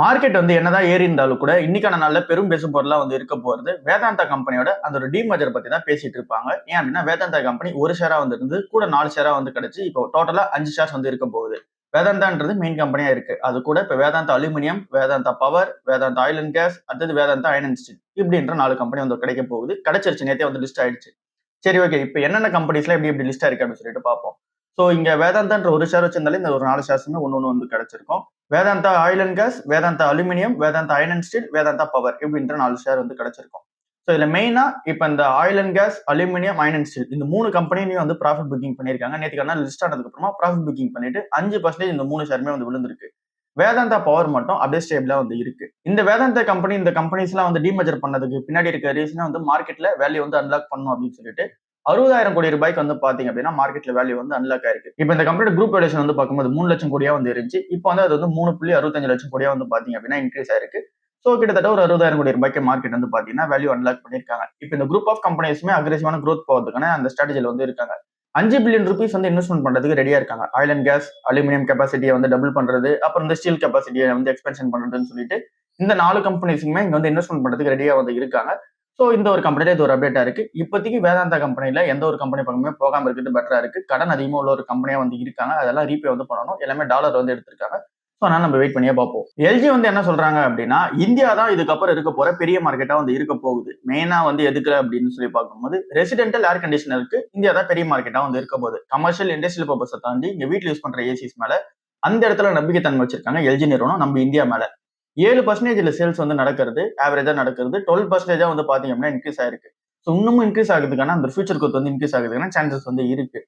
Market வந்து என்னதான் ஏறி இருந்தாலும் கூட இன்னைக்கான நாள்ல பெரும் பேசும் பொருளா வந்து இருக்க போறது வேதாந்தா கம்பெனியோட அந்த ஒரு டீமர்ஜர் பத்தி தான் பேசிட்டு இருப்பாங்க. ஏன் அப்படின்னா வேதாந்தா கம்பெனி ஒரு ஷேரா வந்து இருந்து கூட 4 ஷேரா வந்து கிடைச்சு இப்போ டோட்டலா 5 ஷேர்ஸ் வந்து இருக்க போகுது. வேதாந்தான்றது மெயின் கம்பெனியா இருக்கு. அது கூட இப்ப Vedanta aluminium, Vedanta power, Vedanta oil and gas, அடுத்தது வேதாந்தா அயன் அண்ட் ஸ்டீல் இப்படின்ற 4 கம்பெனி வந்து கிடைக்க போகுது. கிடைச்சிருச்சு, நேத்தே வந்து லிஸ்ட் ஆயிடுச்சு. சரி, ஓகே. இப்ப என்னென்ன கம்பெனிஸ்லாம் எப்படி லிஸ்டா இருக்கு அப்படின்னு சொல்லிட்டு பார்ப்போம். சோ இங்க வேதாந்தான்ற ஒரு ஷேர் வச்சிருந்தாலே இந்த ஒரு 4 ஷேர்ஸுமே ஒன்னு வந்து கிடைச்சிருக்கும். Vedanta oil and gas, Vedanta aluminium, Vedanta iron and steel, Vedanta power இப்படின்ற 4 ஷேர் வந்து கிடைச்சிருக்கும். சோ இதுல மெயினா இப்ப இந்த oil and gas, aluminium, iron and steel இந்த 3 கம்பெனிலையும் வந்து ப்ராஃபிட் புக்கிங் பண்ணிருக்காங்க. நேத்துக்கான லிஸ்ட் ஆனதுக்கு அப்புறமா ப்ராஃபிட் புக்கிங் பண்ணிட்டு 5% இந்த 3 ஷேருமே வந்து விழுந்திருக்கு. வேதாந்தா பவர் மட்டும் அப்படியே ஸ்டேபிளா வந்து இருக்கு. இந்த வேதாந்தா கம்பெனி இந்த கம்பெனிஸ் எல்லாம் வந்து டிமர்ஜர் பண்ணதுக்கு பின்னாடி இருக்க ரீசன் வந்து மார்க்கெட்ல வேல்யூ வந்து அன்லாக் பண்ணும் அப்படின்னு சொல்லிட்டு 60,000 கோடி ரூபாய்க்கு வந்து பாத்தீங்க அப்படின்னா மார்க்கெட்ல வேல்யூ வந்து அன்லாக் ஆயிருக்கு. இப்போ இந்த கம்பெனியோட குரூப் வேல்யூஷன் வந்து பார்க்கும்போது 3 லட்சம் கோடியா வந்து இருந்துச்சு. இப்போ வந்து அது வந்து 3.65 லட்சம் கோடியா வந்து பாத்தீங்க அப்படின்னா இன்க்ரீஸ் ஆயிருக்கு. சோ கிட்டத்தட்ட ஒரு 60,000 கோடி ரூபாய்க்கு மார்க்கெட் வந்து பாத்தீங்கன்னா வேல்யூ அன்லாக் பண்ணிருக்காங்க. இப்போ இந்த குரூப் ஆஃப் கம்பெனிஸ்மே அக்ரெசிவான growth போறதுக்கான அந்த ஸ்ட்ராட்டஜில வந்து இருக்காங்க. 5 பில்லியன் ருபீஸ் வந்து இன்வெஸ்ட்மெண்ட் பண்றதுக்கு ரெடியா இருக்காங்க. ஆயில் அண்ட் கேஸ், அலுமினியம் கெபாசிட்டியை வந்து டபுள் பண்றது, அப்புறம் இந்த ஸ்டீல் கெபாசிட்டியை வந்து எக்ஸ்பென்ஷன் பண்றதுன்னு சொல்லிட்டு இந்த 4 கம்பெனிஸுமே இங்க வந்து இன்வெஸ்ட்மெண்ட் பண்றதுக்கு ரெடியா வந்து இருக்காங்க. சோ இந்த ஒரு கம்பெனில இது ஒரு அப்டேட்டா இருக்கு. இப்போதைக்கு வேதாந்தா கம்பெனில எந்த ஒரு கம்பெனி பக்கமே போகாம இருக்கிறது பெட்டரா இருக்கு. கடன் அதிகமா உள்ள ஒரு கம்பெனியா வந்து இருக்காங்க. அதெல்லாம் ரீபே வந்து பண்ணணும். எல்லாமே டாலர் வந்து எடுத்திருக்காங்க. சோ அதனால நம்ம வெயிட் பண்ணியே பார்ப்போம். எல்ஜி வந்து என்ன சொல்றாங்க அப்படின்னா இந்தியா தான் இதுக்கப்புறம் இருக்க போற பெரிய மார்க்கெட்டா வந்து இருக்க போகுது. மெயினா வந்து எதுக்கு அப்படின்னு சொல்லி பார்க்கும்போது ரெசிடென்டல் ஏர் கண்டிஷனருக்கு இந்தியா தான் பெரிய மார்க்கெட்டா வந்து இருக்க போகுது. கமர்ஷியல் இண்டஸ்ட்ரியல் பர்பஸை தாண்டி இங்க வீட்டுல யூஸ் பண்ற ஏசிஸ் மேல அந்த இடத்துல நம்பிக்கைத்தன்மை வச்சிருக்காங்க எல்ஜி நிறுவனம் நம்ம இந்தியா மேல. 7% சேல்ஸ் வந்து நடக்கிறது, ஆவரேஜா நடக்கிறது. 12% வந்து பாத்தீங்க அப்படின்னா இன்க்ரீஸ் ஆயிருக்கு. ஸோ இன்னமும் இன்க்ரீஸ் ஆகுதுக்கான அந்த ஃபியூச்சர் growth வந்து இன்க்ரீஸ் ஆகுதுக்கான சான்சஸ் வந்து இருக்கு.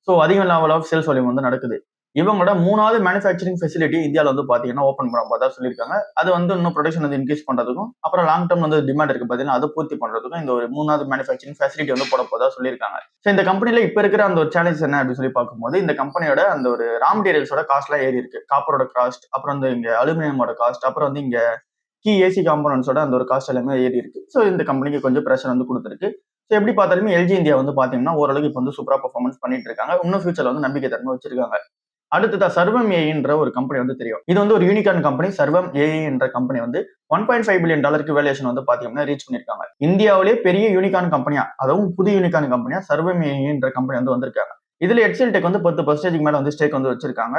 ஸோ அதிக லெவல் ஆஃப் சேல்ஸ் வால்யூம் வந்து நடக்குது. இவங்களோட 3வது மேனுஃபேக்சரிங் ஃபெசிலிட்டி இந்தியாவில் வந்து பாத்தீங்கன்னா ஓப்பன் பண்ண போதா சொல்லியிருக்காங்க. அது வந்து இன்னும் ப்ரொடக்ஷன் வந்து இன்க்ரீஸ் பண்றதுக்கும் அப்புறம் லாங் டர்ம் வந்து டிமாண்ட் இருக்கு பாத்தீங்கன்னா அதை பூர்த்தி பண்றதுக்கும் இந்த ஒரு 3வது மேனுஃபேக்சரிங் ஃபெசிலிட்டி வந்து போட போதா சொல்லியிருக்காங்க. ஸோ இந்த கம்பெனில இப்ப இருக்கிற அந்த ஒரு சேலஞ்ச் என்ன அப்படின்னு சொல்லி பார்க்கும்போது இந்த கம்பெனியோட அந்த ஒரு ரா மெட்டீரியல்ஸோட காஸ்ட்லாம் ஏறி இருக்கு. காப்பரோட காஸ்ட், அப்புறம் வந்து இங்க அலுமினியமோட காஸ்ட், அப்புறம் வந்து இங்க கீ ஏசி காம்பனன்ட்ஸோட அந்த ஒரு காஸ்ட் எல்லாமே ஏறி இருக்கு. ஸோ இந்த கம்பெனிக்கு கொஞ்சம் பிரஷர் வந்து கொடுத்துருக்கு. ஸோ எப்படி பார்த்தாலுமே எல்ஜி இந்தியா வந்து பாத்தீங்கன்னா ஓரளவுக்கு இப்போ வந்து சூப்பரா பெர்ஃபார்மன்ஸ் பண்ணிட்டு இருக்காங்க. இன்னும் ஃபியூச்சர்ல வந்து நம்பிக்கை தன்மை வச்சிருக்காங்க. அடுத்ததா சர்வம் ஏஐன்ற ஒரு கம்பெனி வந்து தெரியும். இது வந்து ஒரு யூனிகார்ன் கம்பெனி. சர்வம் ஏஐ என்ற கம்பெனி வந்து $1.5 பில்லியன் வேல்யூவேஷன் வந்து பாத்தீங்கன்னா ரீச் பண்ணிருக்காங்க. இந்தியாவிலே பெரிய யூனிகார்ன் கம்பெனியா, அதுவும் புது யூனிகார்ன் கம்பெனியா சர்வம் ஏஐ என்ற கம்பெனி வந்து வந்திருக்காங்க. இதுல எக்ஸல் டெக் வந்து 10% மேல வந்து ஸ்டேக் வந்து வச்சிருக்காங்க.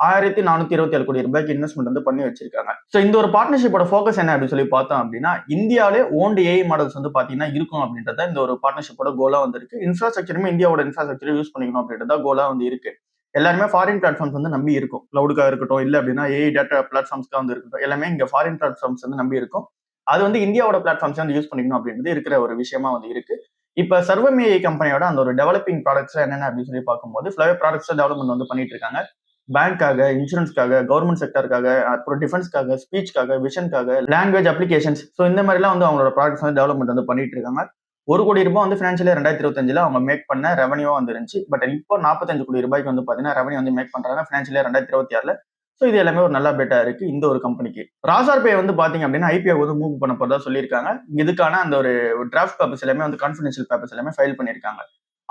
1427 கோடி ரூபாய்க்கு இன்வெஸ்ட்மெண்ட் வந்து பண்ணி வச்சிருக்காங்க. சோ இந்த ஒரு பார்ட்னர்ஷிப்போட ஃபோக்கஸ் என்ன அப்படின்னு சொல்லி பார்த்தோம் அப்படின்னா இந்தியாவிலே ஓன்டு ஏஐ மாடல்ஸ் வந்து பாத்தீங்கன்னா இருக்கும் அப்படின்றத இந்த ஒரு பார்ட்னர்ஷிப்போட கோலா வந்து இருக்கு. இன்ஃப்ராஸ்ட்ரக்சருமே இந்தியாவோட இன்ஃப்ராஸ்ட்ரக்சர் யூஸ் பண்ணிக்கணும் அப்படின்றத கோலா வந்து இருக்கு. எல்லாருமே ஃபாரின் பிளாட்ஃபார்ம்ஸ் வந்து நம்பி இருக்கும். கிளவுடுக்காக இருக்கட்டும், இல்ல அப்படின்னா ஏஐ டேட்டா பிளாட்ஃபார்ம்ஸ்க்காக வந்து இருக்கட்டும், எல்லாமே இங்க ஃபாரின் பிளாட்ஃபார்ம்ஸ் வந்து நம்பி இருக்கும். அது வந்து இந்தியாவோட பிளாட்ஃபார்ம்ஸ் வந்து யூஸ் பண்ணிக்கணும் அப்படின்றது இருக்கிற ஒரு விஷயமா வந்து இருக்கு. இப்ப சர்வம் ஏஐ கம்பெனியோட அந்த ஒரு டெவலப்பிங் ப்ராடக்ட்ஸ் என்னென்ன அப்படின்னு சொல்லி பார்க்கும்போது ஃபிளவர் ப்ராடக்ட்ஸ் டெவலப்மெண்ட் வந்து பண்ணிட்டு இருக்காங்க. பேங்க்காக, இன்சூரன்ஸ்க்காக, கவர்மெண்ட் செக்டருக்காக, அப்புறம் டிஃபென்ஸ்க்காக, ஸ்பீச்க்காக, விஷனுக்காக, லாங்குவேஜ் அப்ளிகேஷன்ஸ் ஸோ இந்த மாதிரிலாம் வந்து அவங்களோட ப்ராடக்ட்ஸ் வந்து டெவலப்மெண்ட் வந்து பண்ணிட்டு இருக்காங்க. 1 கோடி ரூபாய் வந்து ஃபினான்ஷியல் 2025 அவங்க மேக் பண்ண ரெவன்யூவா வந்து இருந்துச்சு. பட் இப்போ 45 கோடி ரூபாய்க்கு வந்து பாத்தீங்கன்னா ரெவன்யூ வந்து மேக் பண்றாங்க ஃபினான்ஷியல் 2026ல. ஸோ இது எல்லாமே ஒரு நல்ல அப்டேட்டா இருக்கு இந்த ஒரு கம்பெனிக்கு. ராசார் பே வந்து பாத்தீங்க அப்படின்னா ஐபிஓ வந்து மூவ் பண்ண போறதா சொல்லியிருக்காங்க. இதுக்கான அந்த ஒரு டிராஃப்ட் பேப்பர்ஸ் எல்லாமே வந்து கான்ஃபிடென்ஷியல் பேப்பர்ஸ் எல்லாமே ஃபைல் பண்ணிருக்காங்க.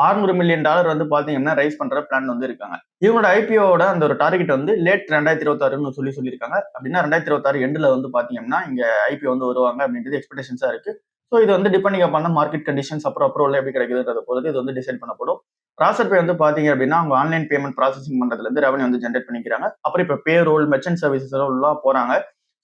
$600 மில்லியன் வந்து பாத்தீங்கன்னா ரைஸ் பண்ற பிளான் வந்து இருக்காங்க. இவங்களோட ஐபிஓட அந்த ஒரு டார்கெட் வந்து லேட் 2026ன்னு சொல்லியிருக்காங்க. அப்படின்னா 2026 எண்ட்ல வந்து பாத்தீங்கன்னா இங்க ஐபிஓ வந்து வருவாங்க அப்படின்றது எக்ஸ்பெக்டேஷன்ஸா இருக்கு. ஸோ இது வந்து டிபெண்டிங் அப்பான் மார்க்கெட் கண்டிஷன்ஸ் அப்புறம் அப்ரூவல் எப்படி கிடைக்குதுன்றத பொறுத்து இது வந்து டிசைட் பண்ணப்படும். ராசர் பே வந்து பாத்தீங்க அப்படின்னா அவங்க ஆன்லைன் பேமெண்ட் ப்ராசஸிங் பண்றதுல இருந்து ரெவன்யூ வந்து ஜென்ரேட் பண்ணிக்கிறாங்க. அப்புறம் இப்ப பே ரோல், மெர்ச்சன்ட் சர்வீசஸ் எல்லாம் போறாங்க.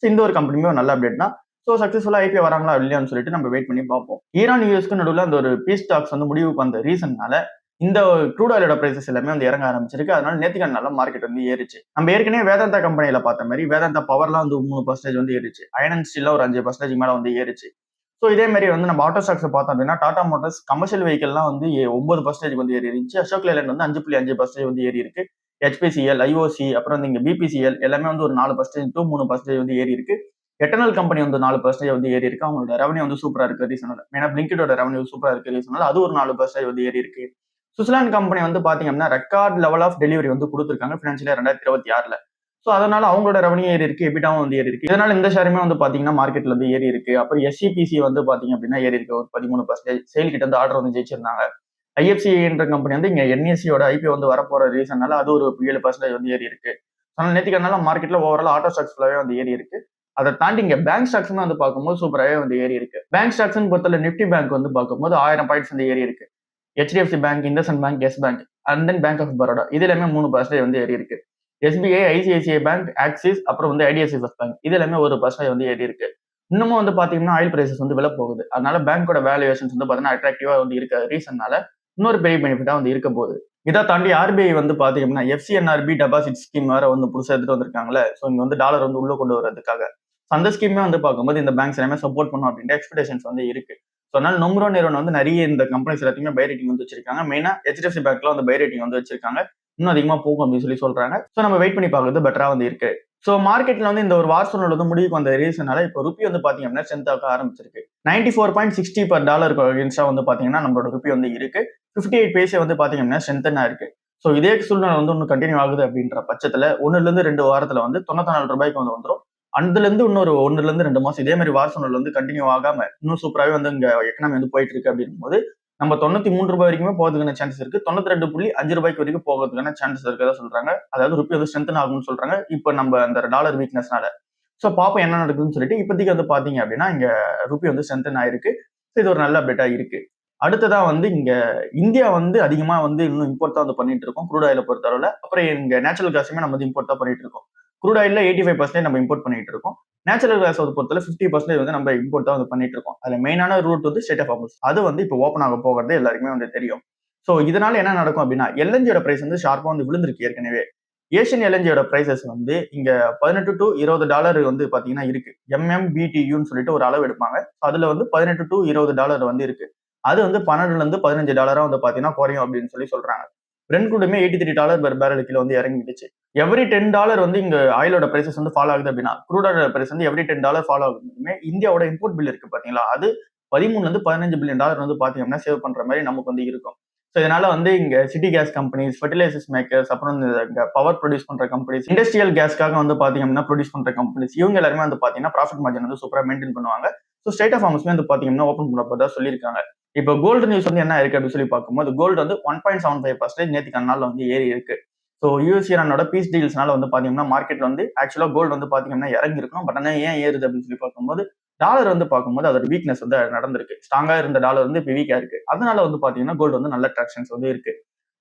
ஸோ இந்த ஒரு கம்பெனியுமே ஒரு நல்ல அப்டேட் தான். ஸோ சக்சஸ்ஃபுல்லா ஐபிஓ வராங்களா இல்லையான்னு சொல்லிட்டு நம்ம வெயிட் பண்ணி பார்ப்போம். ஈரான் யூஎஸ்க்கு நடுவில் அந்த ஒரு பீஸ் டாக்ஸ் வந்து முடிவுக்கு வந்த ரீசன்னால இந்த க்ரூட் ஆயிலோட பிரைசஸ் எல்லாமே வந்து இறங்க ஆரம்பிச்சிருக்கு. அதனால நேத்துக்கான நல்ல மார்க்கெட் வந்து ஏறிச்சு. நம்ம ஏற்கனவே வேதாந்தா கம்பெனியில பார்த்த மாதிரி வேதாந்தா பவர்லாம் வந்து 3% வந்து ஏறிச்சு. அயன் அண்ட் ஸ்டீல்ல ஒரு 5% மேல வந்து ஏறிச்சு. ஸோ இதே மாதிரி வந்து நம்ம ஆட்டோ ஸ்டாக்ஸ் பார்த்தோம் அப்படின்னா டாடா மோட்டார்ஸ் கமர்ஷியல் வெஹிக்கல்லாம் வந்து 9% வந்து ஏறி இருந்துச்சு. அசோக் லேலண்ட் வந்து 5.5% வந்து ஏறி இருக்கு. ஹெச்பிசிஎல், ஐஓசி, அப்புறம் வந்து இங்க பிபிசிஎல் எல்லாமே வந்து ஒரு 4% to 3% வந்து ஏறி இருக்கு. எட்டர்னல் கம்பெனி வந்து 4% வந்து ஏறி இருக்கு. அவங்களோட ரெவன்யூ வந்து சூப்பரா இருக்கு ரீசனால. ஏன்னா பிளிங்கிட்டோட ரெவன்யூ சூப்பரா இருக்கு ரீசனால அது ஒரு 4% வந்து ஏறி இருக்கு. சுவிட்சர்லாந்து கம்பெனி வந்து பாத்தீங்க அப்படின்னா ரெக்கார்ட் லெவல் ஆஃப் டெலிவரி வந்து கொடுத்துருக்காங்க ஃபினான்ஷியல் 2026ல. ஸோ அதனால அவங்களோட ரெவன்யூ ஏறி இருக்கு, எபிட்டாவும் வந்து ஏறி இருக்கு. இதனால இந்த ஷேருமே வந்து பாத்தீங்கன்னா மார்க்கெட்ல வந்து ஏறி இருக்கு. அப்புறம் எஸ்சிபிசி வந்து பாத்தீங்க அப்படின்னா ஏறி இருக்கு ஒரு 13%. சேல் கிட்ட வந்து ஆர்டர் வந்து ஜெயிச்சிருந்தாங்க. ஐஎஃப்சி என்ற கம்பெனி வந்து இங்க என்எஸ்சியோட ஐபிஓ வந்து வரப்போற ரீசன்னால அது ஒரு 7% வந்து ஏறி இருக்கு. அதனால நேற்றுக்கு மார்க்கெட்ல ஓவரால் ஆட்டோ ஸ்டாக்ஸ் ஃபுல்லாவே வந்து ஏறி இருக்கு. அதை தாண்டி இங்க பேங்க் ஸ்டாக்ஸ் வந்து பார்க்கும்போது சூப்பராகவே வந்து ஏறி இருக்கு. பேங்க் ஸ்டாக்ஸ் பொறுத்தவரை நிப்டி பேங்க் வந்து பார்க்கும்போது 1000 பாயிண்ட்ஸ் வந்து ஏறி இருக்கு. HDFC bank, IndusInd bank, Yes bank and then bank of Baroda இது எல்லாமே 3% வந்து ஏறி இருக்கு. SBI, ICICI பேங்க், ஆக்சிஸ் அப்புறம் வந்து IDFC ஃபர்ஸ்ட் பேங்க் இது எல்லாமே 1% வந்து ஏறி இருக்கு. இன்னமும் வந்து பாத்தீங்கன்னா ஆயில் பிரைசஸ் வந்து விலை போகுது. அதனால பேங்கோட வேல்யூவேஷன்ஸ் வந்து பாத்தீங்கன்னா அட்ராக்டிவா வந்து இருக்க ரீசன்னால இன்னொரு பெரிய பெனிஃபிட்டா வந்து இருக்க போகுது. இதை தாண்டி RBI வந்து பாத்தீங்கன்னா FCNRB டெபாசிட் ஸ்கீம் வேற வந்து புதுசா எடுத்துட்டு வந்திருக்காங்களே. ஸோ இங்க வந்து டாலர் வந்து உள்ள கொண்டு வரதுக்காக அந்த ஸ்கீமே வந்து பார்க்கும்போது இந்த பேங்க்ஸ் எல்லாமே சப்போர்ட் பண்ணும் அப்படின்ற எக்ஸ்பெக்டேஷன்ஸ் வந்து இருக்கு. ஸோ அதனால நொம்ரோ நிறுவனம் வந்து நிறைய இந்த கம்பெனிஸ் எல்லாத்தையுமே பை ரேட்டிங் வந்து வச்சிருக்காங்க. மெயினா HDFC பேங்க்ல வந்து பை ரேட்டிங் வந்து வச்சிருக்காங்க. இன்னும் அதிகமா போகும் அப்படின்னு சொல்றாங்க. ஸோ நம்ம வெயிட் பண்ணி பார்க்கறது பெட்டரா வந்து இருக்கு. ஸோ மார்க்கெட்ல வந்து இந்த ஒரு வார் சூழ்நிலை வந்து முடிவுக்கு வந்த ரீசனால இப்போ ருப்பி வந்து பாத்தீங்க அப்படின்னா ஸ்ட்ரென்த் ஆக ஆரம்பிச்சிருக்கு. 94.60 per டாலர் அகேன்ஸ்டா வந்து பாத்தீங்கன்னா நம்மளோட ருப்பி வந்து இருக்கு. 58 பைசே வந்து பாத்தீங்க அப்படின்னா ஸ்ட்ரென்த்தனா இருக்கு. ஸோ இதே சூழ்நிலை வந்து இன்னும் கண்டினியூ ஆகுது அப்படின்ற பட்சத்துல 1-2 வாரத்துல வந்து 94 ரூபாய்க்கு வந்து வந்துடும். அதுல இருந்து இன்னொரு 1-2 மாசம் இதே மாதிரி வார் சூழ்நிலை வந்து கண்டினியூ ஆகாம இன்னும் சூப்பராகவே வந்து இங்க எக்கனாமி வந்து போயிட்டு இருக்கு அப்படின்னும் போது நம்ம 93 ரூபாய் வரைக்குமே போகிறதுக்கான சான்சஸ் இருக்கு. 92.5 ரூபாய்க்கு வரைக்கும் போகிறதுக்கான சான்சஸ் இருக்கதா சொல்றாங்க. அதாவது ருப்பி வந்து ஸ்ட்ரென்த் ஆகும்னு சொல்றாங்க. இப்போ நம்ம அந்த டாலர் வீக்னஸ்னால. ஸோ பாப்போம் என்ன நடக்குதுன்னு சொல்லிட்டு இப்போதைக்கு வந்து பாத்தீங்க அப்படின்னா இங்க ருப்பி வந்து ஸ்ட்ரென்த் ஆயிருக்கு. இது ஒரு நல்ல அப்டேட்டா இருக்கு. அடுத்ததா வந்து இங்க இந்தியா வந்து அதிகமா வந்து இன்னும் இம்போர்ட் தான் வந்து பண்ணிட்டு இருக்கோம் க்ரூட் ஆயில பொறுத்தளவுல. அப்புறம் இங்க நேச்சுரல் கேஸுமே நம்ம வந்து இம்போர்ட் தான் பண்ணிட்டு இருக்கோம். க்ரூட் ஆயில்ல 85% நம்ம இம்போர்ட் பண்ணிட்டு இருக்கோம். நேச்சுரல் கேஸ் பொறுத்தவரை 50% வந்து நம்ம இம்போர்ட் தான் வந்து பண்ணிட்டு இருக்கோம். அதுல மெயினான ரூட் வந்து ஸ்டேட் ஆஃப் ஹார்மஸ். அது வந்து இப்போ ஓப்பன் ஆக போகிறது எல்லாருக்குமே வந்து தெரியும். ஸோ இதனால என்ன நடக்கும் அப்படின்னா LNGயோட பிரைஸ் வந்து ஷார்ப்பா வந்து விழுந்திருக்கு ஏற்கனவே. ஏஷியன் LNGயோட பிரைசஸ் வந்து இங்க $18-20 வந்து பாத்தீங்கன்னா இருக்கு. MMBTUன்னு சொல்லிட்டு ஒரு அளவு எடுப்பாங்க. அதுல வந்து $18-20 வந்து இருக்கு. அது வந்து $12-15 வந்து பாத்தீங்கன்னா குறையும் அப்படின்னு சொல்றாங்க. பிரெண்ட் க்ரூடுமே $83 பெர் பேரல் கீழ வந்து இறங்கிடுச்சு. எவ்ரி $10 வந்து இங்க ஆயிலோட பிரைசஸ் வந்து ஃபாலோ ஆகுது அப்படின்னா க்ரூடோட பிரைஸ் வந்து எவ்ரி $10 ஃபாலோ ஆகுதுமே இந்தியாவோட இம்போர்ட் பில் இருக்கு பாத்தீங்களா அது $13-15 பில்லியன் வந்து பாத்தீங்க அப்படின்னா சேவ் பண்ற மாதிரி நமக்கு வந்து இருக்கும். ஸோ இதனால வந்து இங்க city gas companies, fertilisers makers, அப்புறம் இந்த பவர் ப்ரொடியூஸ் பண்ற கம்பெனிஸ், இண்டஸ்ட்ரியல் கேஸ்க்காக வந்து பாத்தீங்க அப்படின்னா ப்ரொடியூஸ் பண்ற கம்பெனிஸ் இவங்க எல்லாருமே வந்து பாத்தீங்கன்னா ப்ராஃபிட் மார்ஜின் வந்து சூப்பரா மெயின்டைன் பண்ணுவாங்க. ஸோ ஸ்டேட் ஆஃப் ஹார்மஸ்மே வந்து பாத்தீங்கன்னா ஓப்பன் பண்ண போதா சொல்லியிருக்காங்க. இப்போ கோல்டு நியூஸ் வந்து என்ன இருக்கு அப்படின்னு சொல்லி பார்க்கும்போது கோல்டு வந்து 1.75% நேற்றுக்கான நாள்ல வந்து ஏறி இருக்கு. ஸோ US ஈரானோட பீஸ் டீல்ஸ்னால வந்து பாத்தீங்கன்னா மார்க்கெட் வந்து ஆக்சுவலா கோல்டு வந்து பாத்தீங்கன்னா இறங்கி இருக்கணும். பட் ஆனால் ஏன் ஏறுது அப்படின்னு சொல்லி பார்க்கும்போது டாலர் வந்து பார்க்கும்போது அதோட வீக்னஸ் வந்து நடந்திருக்கு. ஸ்ட்ராங்கா இருந்த டாலர் வந்து இப்போ வீக்கா இருக்கு. அதனால வந்து பாத்தீங்கன்னா கோல்டு வந்து நல்ல ட்ராக்ஷன்ஸ் வந்து இருக்கு.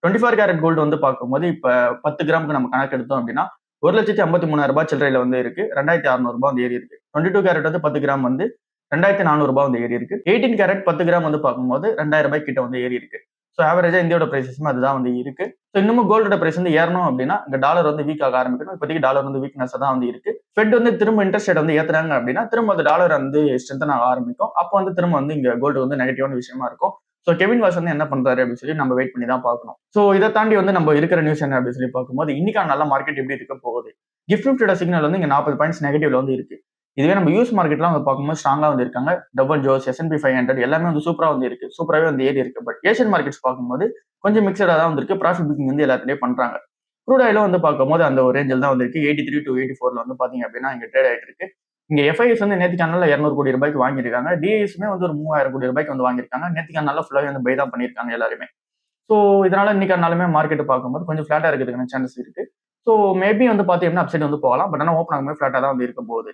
24 கேரட் கோல்டு வந்து பார்க்கும்போது இப்ப 10 கிராமுக்கு நம்ம கணக்கு எடுத்தோம் அப்படின்னா 1,53,000 சில்லறையில வந்து இருக்கு. 2,600 வந்து ஏறி இருக்கு. 22 கேரட் வந்து 10 கிராம் வந்து 2,400 வந்து ஏறி இருக்கு. 18 கேரட் 10 கிராம் வந்து பார்க்கும்போது 2,000 கிட்ட வந்து ஏறி இருக்கு. ஸோ ஆவரேஜா இந்தியாவோட பிரைசஸும் அதுதான் வந்து இருக்கு. ஸோ இன்னமும் கோல்டோட பிரைஸ் வந்து ஏறணும் அப்படின்னா இந்த டாலர் வந்து வீக் ஆக ஆரம்பிக்கணும். இப்போதைக்கு டாலர் வந்து வீக்னஸ் தான் வந்து இருக்கு. ஃபெட் வந்து திரும்ப இன்ட்ரெஸ்ட் ரேட் வந்து ஏத்துறாங்க அப்படின்னா திரும்ப அந்த டாலர் வந்து ஸ்ட்ரென்தன் ஆக ஆரம்பிக்கும். அப்போ வந்து திரும்ப வந்து இங்க கோல்டு வந்து நெகட்டிவான விஷயமா இருக்கும். ஸோ கெவின் வாஷ் வந்து என்ன பண்றாரு அப்படின்னு சொல்லி நம்ம வெயிட் பண்ணி தான் பார்க்கணும். ஸோ இதை தாண்டி வந்து நம்ம இருக்கிற நியூஸ் என்ன அப்படின்னு சொல்லி பார்க்கும்போது இன்னைக்கான நல்ல மார்க்கெட் எப்படி இருக்க போகுது. கிஃப்ட் நிஃப்டியோட சிக்னல் வந்து இங்க 40 பாயிண்ட்ஸ் நெகட்டிவ்ல வந்து இருக்கு. இதுவே நம்ம யூஎஸ் மார்க்கெட்லாம் வந்து பார்க்கும்போது ஸ்ட்ராங்கா வந்து இருக்காங்க. டபுள் ஜோஸ், S&P 500 எல்லாமே வந்து சூப்பரா வந்து இருக்கு. சூப்பராகவே வந்து ஏறி இருக்கு. பட் ஏஷியன் மார்க்கெட்ஸ் பார்க்கும்போது கொஞ்சம் மிக்சடா தான் வந்து இருக்கு. ப்ராஃபிட் புக்கிங் வந்து எல்லாத்துலயும் பண்றாங்க. க்ரூட் ஆயிலும் வந்து பார்க்கும்போது அந்த ஒரு ரேஞ்சில் தான் வந்து இருக்கு. 83-84 வந்து பாத்தீங்க அப்படின்னா இங்க ட்ரேட் ஆயிட்டு இருக்கு. இங்க FIS வந்து நேற்றுக்கான நாள்ல 200 கோடி ரூபாய்க்கு வாங்கியிருக்காங்க. DISமே வந்து ஒரு 3000 கோடி ரூபாய்க்கு வந்து வாங்கியிருக்காங்க. நேற்றுக்கான நாள்ல ஃபுல்லாவே வந்து பை தான் பண்ணியிருக்காங்க எல்லாருமே. ஸோ இதனால இன்னைக்கான நாளுமே மார்க்கெட் பார்க்கும்போது கொஞ்சம் ஃபிளாட்டா இருக்கிறதுக்கான சான்சஸ் இருக்கு. ஸோ மேபி வந்து பாத்தீங்கன்னா அப்சைட் வந்து போகலாம். பட் ஆனால் ஓப்பன் ஆகும்போது ஃபிளாட்டா தான் வந்து இருக்க போகுது.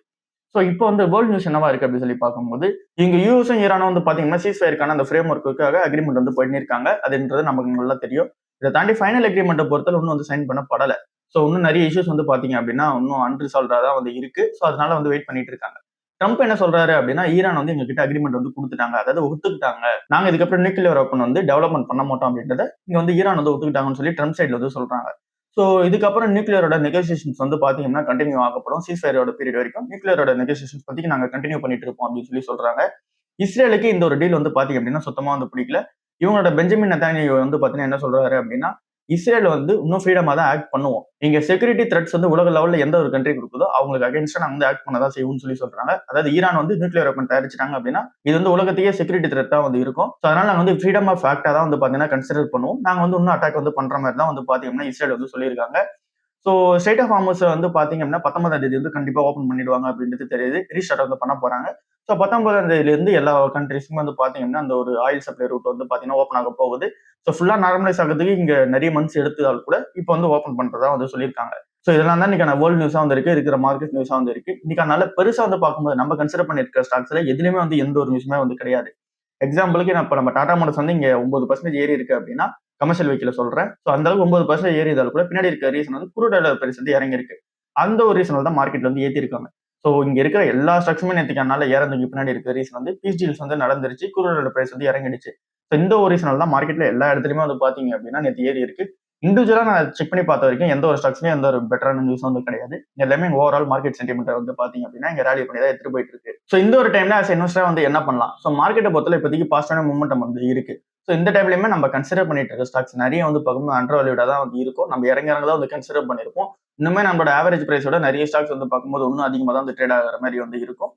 ஸோ இப்போ வந்து வேர்ல்டு நியூஸ் என்னவா இருக்கு அப்படின்னு சொல்லி பார்க்கும்போது இங்க யூஎஸும் ஈரானும் வந்து பாத்தீங்கன்னா சீஸ்ஃபயருக்கான அந்த ஃப்ரேம் ஒர்க்குக்காக அக்ரிமெண்ட் வந்து போயிட்டு இருக்காங்க. அதுன்றது நமக்கு நல்லா தெரியும். இதை தாண்டி ஃபைனல் அக்ரிமெண்ட்டை பொறுத்தவரை இன்னும் வந்து சைன் பண்ணப்படல. ஸோ இன்னும் நிறைய இஷ்யூஸ் வந்து பாத்தீங்க அப்படின்னா இன்னும் அன்ரிசால்வ்டா தான் வந்து இருக்கு. ஸோ அதனால வந்து வெயிட் பண்ணிட்டு இருக்காங்க. ட்ரம்ப் என்ன சொல்றாரு அப்படின்னா ஈரான் வந்து எங்ககிட்ட அக்ரிமெண்ட் வந்து கொடுத்துட்டாங்க. அதாவது ஒத்துக்கிட்டாங்க. நாங்க இதுக்கப்புறம் நியூக்ளியர் வெப்பன் வந்து டெவலப்மெண்ட் பண்ண மாட்டோம் அப்படின்றத இங்க வந்து ஈரான் வந்து ஒத்துக்கிட்டாங்கன்னு சொல்லி ட்ரம்ப் சைட்ல வந்து சொல்றாங்க. ஸோ இதுக்கப்புறம் நியூக்ளியரோட நெகோசியேஷன்ஸ் வந்து பாத்தீங்கன்னா கண்டினியூ ஆகப்படும். சீஸ்ஃபயரோட பீரியட் வரைக்கும் நியூக்ளியரோட நெகோசியேஷன்ஸ் பத்தி நாங்க கண்டினியூ பண்ணிட்டு இருப்போம் அப்படின்னு சொல்லி சொல்றாங்க. இஸ்ரேலுக்கு இந்த ஒரு டீல் வந்து பாத்தீங்க அப்படின்னா சுத்தமா வந்து பிடிக்கல. இவங்களோட பெஞ்சமின் நெதன்யாஹூ வந்து பாத்தீங்கன்னா என்ன சொல்றாரு அப்படின்னா இஸ்ரேல் வந்து இன்னும் ஃப்ரீடமா தான் ஆக்ட் பண்ணுவோம். இங்க செக்யூரிட்டி த்ரெட்ஸ் வந்து உலக லெவல்ல எந்த ஒரு கண்ட்ரி கொடுக்குதோ அவங்களுக்கு அகைன்ஸ்டா நாங்க வந்து ஆக்ட் பண்ணதான் செய்வோம்னு சொல்லி சொல்றாங்க. அதாவது ஈரான் வந்து நியூக்ளியர் வெப்பன் தயாரிச்சிட்டாங்க அப்படின்னா இது வந்து உலகத்தையே செக்யூரிட்டி த்ரெட்டா வந்து இருக்கும். ஸோ அதனால நாங்க வந்து ஃப்ரீடம் ஆஃப் ஆக்டா தான் வந்து பாத்தீங்கன்னா கன்சிடர் பண்ணுவோம். நாங்க வந்து இன்னும் அட்டாக் வந்து பண்ற மாதிரி தான் வந்து பாத்தீங்கன்னா இஸ்ரேல் வந்து சொல்லியிருக்காங்க. ஸோ ஸ்டேட் ஆஃப் ஹார்மஸ் வந்து பாத்தீங்க அப்படின்னா 19ஆம் தேதி வந்து கண்டிப்பா ஓப்பன் பண்ணிடுவாங்க அப்படின்றது தெரியுது. ரீஸ்டார்ட் வந்து பண்ண போறாங்க. ஸோ 19ஆம் தேதியில இருந்து எல்லா கண்ட்ரிஸுமே வந்து பாத்தீங்கன்னா அந்த ஒரு ஆயில் சப்ளை ரூட் வந்து பாத்தீங்கன்னா ஓப்பன் ஆக போகுது. ஸோ ஃபுல்லா நார்மலைஸ் ஆகிறதுக்கு இங்க நிறைய மந்த்ஸ் எடுத்ததால் கூட இப்போ வந்து ஓப்பன் பண்றதா வந்து சொல்லியிருக்காங்க. ஸோ இதெல்லாம் தான் இன்னைக்கான வேர்ல்டு நியூஸா வந்து இருக்கு, இருக்கிற மார்க்கெட் நியூஸா வந்து இருக்கு. இன்னைக்கான நாள்ல பெருசா வந்து பார்க்கும்போது நம்ம கன்சிடர் பண்ணியிருக்கிற ஸ்டாக்ஸ்ல எதுலயுமே வந்து எந்த ஒரு நியூஸுமே வந்து கிடையாது. எக்ஸாம்பிளுக்கு நான் இப்ப நம்ம டாடா மோட்டார்ஸ் வந்து இங்க 9% ஏறி இருக்கு அப்படின்னா, கமர்ஷியல் வெஹிக்கிள்ல சொல்றேன். ஸோ அந்த அளவுக்கு 9% ஏறி இருந்தாலும் கூட பின்னாடி இருக்க ரீசன் வந்து குரூட் ஆயில் பிரைஸ் வந்து இறங்கி இருக்கு. அந்த ஒரு ரீசனால தான் மார்க்கெட்ல வந்து ஏத்திருக்காங்க. ஸோ இங்க இருக்கிற எல்லா ஸ்டாக்ஸுமே நேத்துக்கான நாள்ல ஏறதுக்கு பின்னாடி இருக்க ரீசன் வந்து பீஸ் டீல்ஸ் வந்து நடந்துருச்சு. குரூட் ஆயில் பிரைஸ் வந்து இறங்கிடுச்சு. ஸோ இந்த ஒரு ரீசனால தான் மார்க்கெட்ல எல்லா இடத்துலயுமே வந்து பாத்தீங்க அப்படின்னா நேத்து ஏறி இருக்கு. இண்டிவிஜுவலா நான் செக் பண்ணி பார்த்த வரைக்கும் எந்த ஒரு ஸ்டாக்ஸ்லயும் எந்த ஒரு பெட்டரான நியூஸ் வந்து கிடையாது. எல்லாமே ஓவரால் மார்க்கெட் சென்டிமெண்ட் வந்து பாத்தீங்க அப்படின்னா இங்க ராலி பண்ணி தான் எடுத்துட்டு போயிட்டு இருக்கு. ஸோ இந்த ஒரு டைம்ல ஆஸ் இன்வெஸ்டரா வந்து என்ன பண்ணலாம்? ஸோ மார்க்கெட்டை பொறுத்தவரை இப்போதைக்கு பாசிட்டிவான மூமெண்டம் வந்து இருக்கு. ஸோ இந்த டைம்லயுமே நம்ம கன்சிடர் பண்ணிட்டு இருக்க ஸ்டாக்ஸ் நிறைய வந்து பார்க்கும்போது அண்டர் வேல்யூடா தான் வந்து இருக்கும். நம்ம இறங்க தான் வந்து கன்சிடர் பண்ணிருப்போம். இன்னுமே நம்மளோட ஆவரேஜ் பிரைஸோட நிறைய ஸ்டாக்ஸ் வந்து பார்க்கும்போது இன்னும் அதிகமாக தான் வந்து ட்ரேட் ஆகிற மாதிரி வந்து இருக்கும்.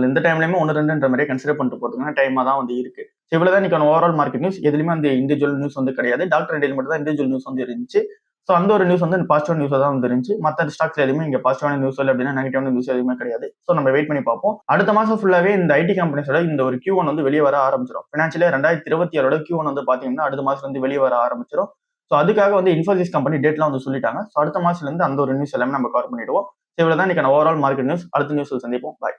இந்த டைம்லயுமே 1, 2ன்ற மாதிரியே கன்சிடர் பண்ணிட்டு போறதுக்கான டைமா தான் வந்து இருக்கு. இவ்வளவுதான் இன்னைக்கான ஓவரால் மார்க்கெட் நியூஸ். எதுலயுமே வந்து இண்டிவிஜுவல் நியூஸ் வந்து கிடையாது. டாக்டர் டெய்லி மட்டும் தான் இண்டிவிஜுவல் நியூஸ் வந்து இருந்துச்சு. ஸோ அந்த ஒரு நியூஸ் வந்து பாசிட்டிவ் நியூஸா தான் வந்து இருந்துச்சு. மற்ற ஸ்டாக்ஸ் எதுவுமே இங்க பாசிட்டிவான நியூஸ் இல்லை அப்படின்னா நெகட்டிவான நியூஸ் எதுவுமே கிடையாது. ஸோ நம்ம வெயிட் பண்ணி பார்ப்போம். அடுத்த மாசம் ஃபுல்லாவே இந்த ஐடி கம்பெனிஸோட இந்த ஒரு Q1 வந்து வெளியே வர ஆரம்பிச்சிடும். ஃபினான்ஷியல் 2026 Q1 வந்து பாத்தீங்கன்னா அடுத்த மாசம் வந்து வெளியே வர ஆரம்பிச்சிடும். ஸோ அதுக்காக வந்து இன்ஃபோசிஸ் கம்பெனி டேட்லாம் வந்து சொல்லிட்டாங்க. ஸோ அடுத்த மாசத்துல இருந்து அந்த ஒரு நியூஸ் எல்லாமே நம்ம கவர் பண்ணிடுவோம். இவ்வளவுதான் இன்னைக்கான ஓவரால் மார்க்கெட் நியூஸ். அடுத்த நியூஸ்ல சந்திப்போம். பாய்.